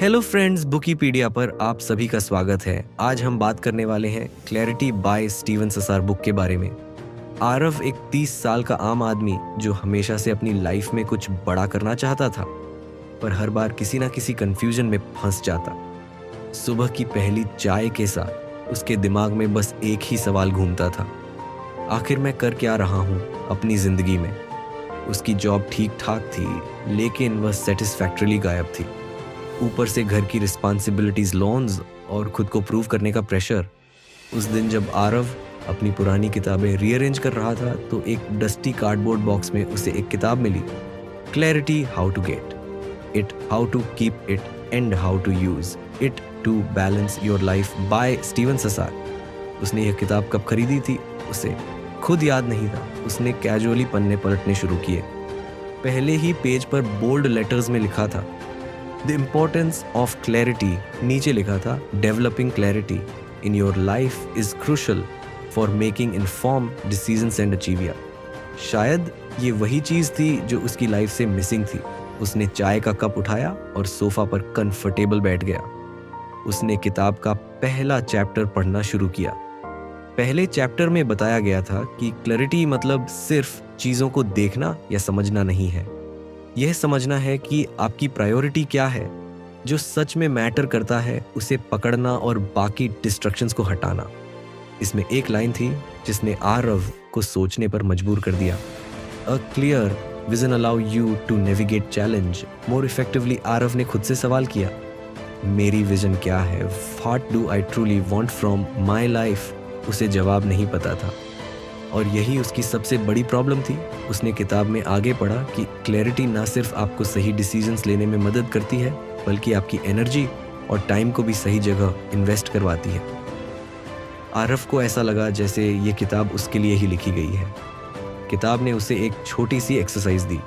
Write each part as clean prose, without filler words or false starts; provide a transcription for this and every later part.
Hello friends, बुकीपीडिया पर आप सभी का स्वागत है। आज हम बात करने वाले हैं क्लैरिटी बाय स्टीवन ससार बुक के बारे में। आरव एक 30 साल का आम आदमी जो हमेशा से अपनी लाइफ में कुछ बड़ा करना चाहता था, पर हर बार किसी ना किसी कंफ्यूजन में फंस जाता। सुबह की पहली चाय के साथ उसके दिमाग में बस एक ही सवाल घूमता था, आखिर मैं कर क्या रहा हूँ अपनी जिंदगी में। उसकी जॉब ठीक ठाक थी, लेकिन वह सेटिस्फैक्टरीली गायब थी। ऊपर से घर की रिस्पॉन्सिबिलिटीज, लोन्स और खुद को प्रूव करने का प्रेशर। उस दिन जब आरव अपनी पुरानी किताबें रीअरेंज कर रहा था तो एक डस्टी कार्डबोर्ड बॉक्स में उसे एक किताब मिली, clarity how to get it, how to keep it and how to use it to balance your life by Steven Sasar. उसने यह किताब कब खरीदी थी उसे खुद याद नहीं था। उसने कैजुअली पन्ने पलटने शुरू किए। पहले ही पेज पर बोल्ड लेटर्स में लिखा था द इम्पोर्टेंस ऑफ क्लैरिटी। नीचे लिखा था developing clarity in your life is crucial for making inform decisions and achiever. शायद ये वही चीज थी जो उसकी लाइफ से मिसिंग थी। उसने चाय का कप उठाया और सोफा पर कंफर्टेबल बैठ गया। उसने किताब का पहला चैप्टर पढ़ना शुरू किया। पहले चैप्टर में बताया गया था कि क्लैरिटी मतलब सिर्फ चीजों को देखना या समझना नहीं है। यह समझना है कि आपकी प्रायोरिटी क्या है, जो सच में मैटर करता है उसे पकड़ना और बाकी डिस्ट्रैक्शंस को हटाना। इसमें एक लाइन थी जिसने आरव को सोचने पर मजबूर कर दिया, a clear vision allow you to navigate challenge more effectively. Aarav ने खुद से सवाल किया, मेरी विजन क्या है, what do I truly want from my life. उसे जवाब नहीं पता था और यही उसकी सबसे बड़ी प्रॉब्लम थी। उसने किताब में आगे पढ़ा कि क्लैरिटी ना सिर्फ आपको सही डिसीजंस लेने में मदद करती है, बल्कि आपकी एनर्जी और टाइम को भी सही जगह इन्वेस्ट करवाती है। आरव को ऐसा लगा जैसे ये किताब उसके लिए ही लिखी गई है। किताब ने उसे एक छोटी सी एक्सरसाइज दी।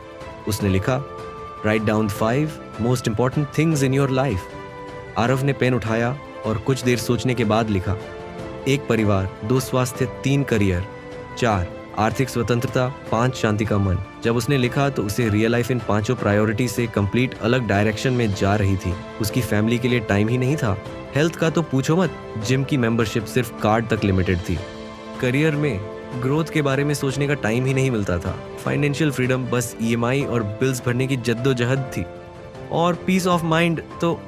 उसने लिखा, write down 5 most important things in your life. Aarav ने पेन उठाया और कुछ देर सोचने के बाद लिखा, 1 परिवार, 2 स्वास्थ्य, 3 करियर, 4 आर्थिक स्वतंत्रता, 5 शांति का मन। जब उसने लिखा तो उसे रियल लाइफ इन 5 प्रायोरिटी से कंप्लीट अलग डायरेक्शन में जा रही थी। उसकी फैमिली के लिए टाइम ही नहीं था। हेल्थ का तो पूछो मत, जिम की मेंबरशिप सिर्फ कार्ड तक लिमिटेड थी। करियर में ग्रोथ के बारे में सोचने का टाइम ही नहीं मिलता था। फाइनेंशियल फ्रीडम बस EMI और बिल्स भरने की जद्दोजहद थी। और पीस ऑफ माइंड तो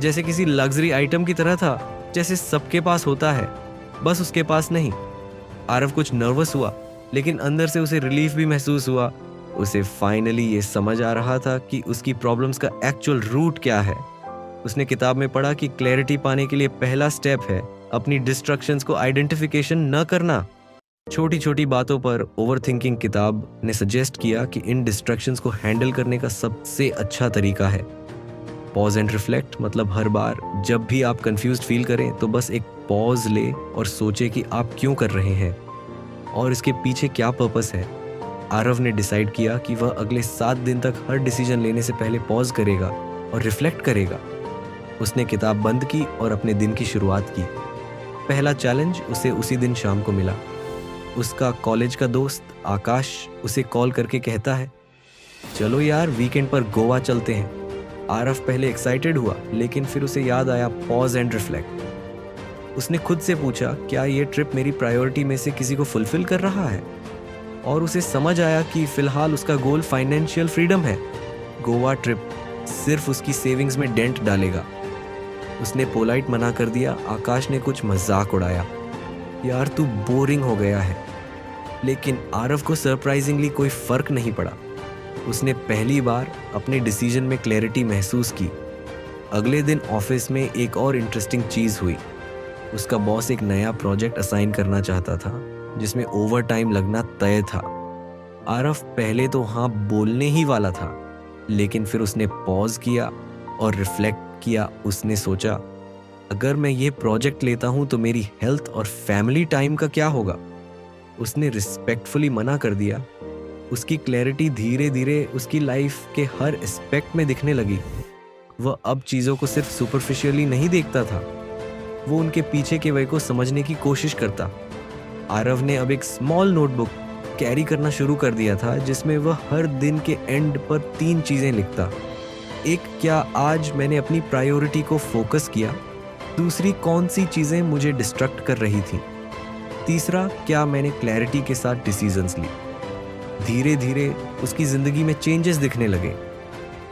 जैसे किसी लग्जरी आइटम की तरह था, जैसे सबके पास होता है, बस उसके पास नहीं। आरव कुछ नर्वस हुआ, लेकिन अंदर से उसे रिलीफ भी महसूस हुआ। उसे फाइनली ये समझ आ रहा था कि उसकी प्रॉब्लम्स का एक्चुअल रूट क्या है। उसने किताब में पढ़ा कि क्लैरिटी पाने के लिए पहला स्टेप है अपनी डिस्ट्रैक्शंस को आइडेंटिफिकेशन न करना। छोटी छोटी बातों पर ओवरथिंकिंग। किताब ने सजेस्ट किया कि इन डिस्ट्रैक्शंस को हैंडल करने का सबसे अच्छा तरीका है पॉज एंड रिफ्लेक्ट। मतलब हर बार जब भी आप कंफ्यूज्ड फील करें तो बस एक पॉज ले और सोचे कि आप क्यों कर रहे हैं और इसके पीछे क्या पर्पस है। आरव ने डिसाइड किया कि वह अगले 7 दिन तक हर डिसीजन लेने से पहले पॉज करेगा और रिफ्लेक्ट करेगा। उसने किताब बंद की और अपने दिन की शुरुआत की। पहला चैलेंज उसे उसी दिन शाम को मिला। उसका कॉलेज का दोस्त आकाश उसे कॉल करके कहता है, चलो यार वीकेंड पर गोवा चलते हैं। आरव पहले एक्साइटेड हुआ, लेकिन फिर उसे याद आया पॉज एंड रिफ्लेक्ट। उसने खुद से पूछा, क्या ये ट्रिप मेरी प्रायोरिटी में से किसी को फुलफिल कर रहा है? और उसे समझ आया कि फिलहाल उसका गोल फाइनेंशियल फ्रीडम है। गोवा ट्रिप सिर्फ उसकी सेविंग्स में डेंट डालेगा। उसने पोलाइट मना कर दिया। आकाश ने कुछ मजाक उड़ाया, यार तू बोरिंग हो गया है। लेकिन आरव को सरप्राइजिंगली कोई फर्क नहीं पड़ा। उसने पहली बार अपने डिसीजन में क्लैरिटी महसूस की। अगले दिन ऑफिस में एक और इंटरेस्टिंग चीज हुई। उसका बॉस एक नया प्रोजेक्ट असाइन करना चाहता था जिसमें ओवर टाइम लगना तय था। आरव पहले तो हाँ बोलने ही वाला था, लेकिन फिर उसने पॉज किया और रिफ्लेक्ट किया। उसने सोचा, अगर मैं ये प्रोजेक्ट लेता हूं तो मेरी हेल्थ और फैमिली टाइम का क्या होगा। उसने रिस्पेक्टफुली मना कर दिया। उसकी क्लैरिटी धीरे धीरे उसकी लाइफ के हर एस्पेक्ट में दिखने लगी। वह अब चीज़ों को सिर्फ सुपरफिशियली नहीं देखता था, वो उनके पीछे के वजह को समझने की कोशिश करता। आरव ने अब एक स्मॉल नोटबुक कैरी करना शुरू कर दिया था जिसमें वह हर दिन के एंड पर 3 चीज़ें लिखता। एक, क्या आज मैंने अपनी प्रायोरिटी को फोकस किया? दूसरी, कौन सी चीजें मुझे डिस्ट्रैक्ट कर रही थी? तीसरा, क्या मैंने क्लैरिटी के साथ डिसीजंस ली? धीरे धीरे उसकी जिंदगी में चेंजेस दिखने लगे।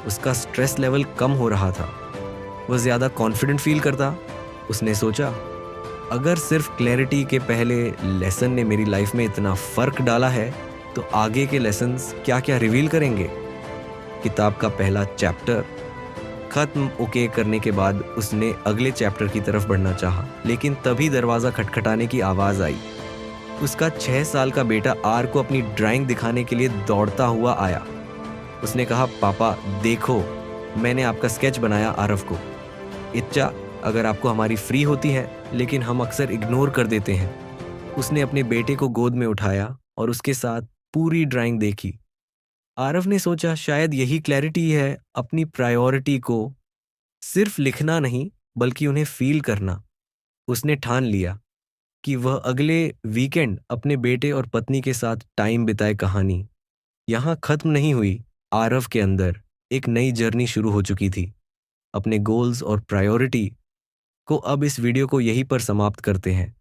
उसका स्ट्रेस लेवल कम हो रहा था, वह ज्यादा कॉन्फिडेंट फील करता। उसने सोचा, अगर सिर्फ क्लैरिटी के पहले लेसन ने मेरी लाइफ में इतना फर्क डाला है, तो आगे के लेसन्स क्या क्या रिवील करेंगे। किताब का पहला चैप्टर खत्म ओके करने के बाद उसने अगले चैप्टर की तरफ बढ़ना चाहा, लेकिन तभी दरवाजा खटखटाने की आवाज आई। उसका 6 साल का बेटा आर को अपनी ड्राइंग दिखाने के लिए दौड़ता हुआ आया। उसने कहा, पापा देखो, मैंने आपका स्केच बनाया आरव को। इच्चा, अगर आपको हमारी फ्री होती है, लेकिन हम अक्सर इग्नोर कर देते हैं। उसने अपने बेटे को गोद में उठाया और उसके साथ पूरी ड्राइंग देखी। आरव ने सोचा, शायद यही क्लैरिटी है, अपनी प्रायोरिटी को सिर्फ लिखना नहीं बल्कि उन्हें फील करना। उसने ठान लिया कि वह अगले वीकेंड अपने बेटे और पत्नी के साथ टाइम बिताए। कहानी यहाँ खत्म नहीं हुई। आरव के अंदर एक नई जर्नी शुरू हो चुकी थी, अपने गोल्स और प्रायोरिटी को। अब इस वीडियो को यहीं पर समाप्त करते हैं।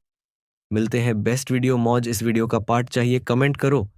मिलते हैं बेस्ट वीडियो मौज। इस वीडियो का पार्ट चाहिए, कमेंट करो।